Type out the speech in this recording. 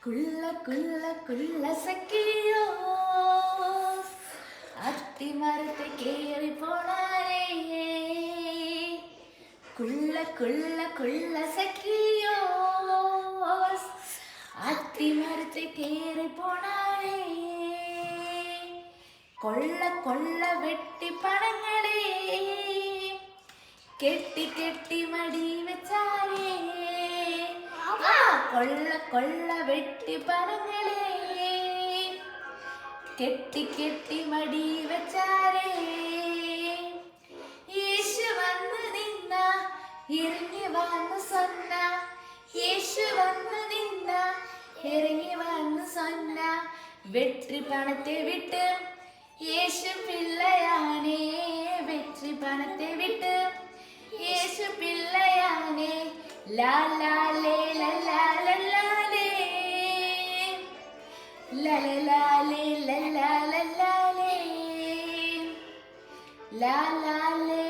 കുള്ള കുള്ള കുള്ള സഖിയോ അത്തിമരത്തെ കേറി പോണാരേ. കുള്ള കുള്ള കുള്ള സഖിയോ അത്തിമരത്തെ കേറി പോണാരേ. കൊള്ള കൊള്ള വെട്ടി പണങ്ങളെ കെട്ടി കെട്ടി മടി വെച്ചാരേ. കൊള്ള കൊള്ള വെട്ടി പണങ്ങളെ കെട്ടി കെട്ടി മടി വെച്ചാരേ. യേശു വന്ന് നിന്ന ഇറങ്ങി വന്ന് സൊന്ന, യേശു വന്ന് നിന്ന ഇറങ്ങി വന്ന് സൊന്ന, വെற்றி പണത്തെ വിട്ട് യേശു പിള്ളയാനേ. വെற்றி പണത്തെ വിട്ട് യേശു പിള്ളയാനേ. ലാ ലാ ലേ ലാ ലാ ലാ ലാ ലേ ലാ ലാ ലേ ലാ ലാ ലാ ലാ ലേ ലാ ലാ ലേ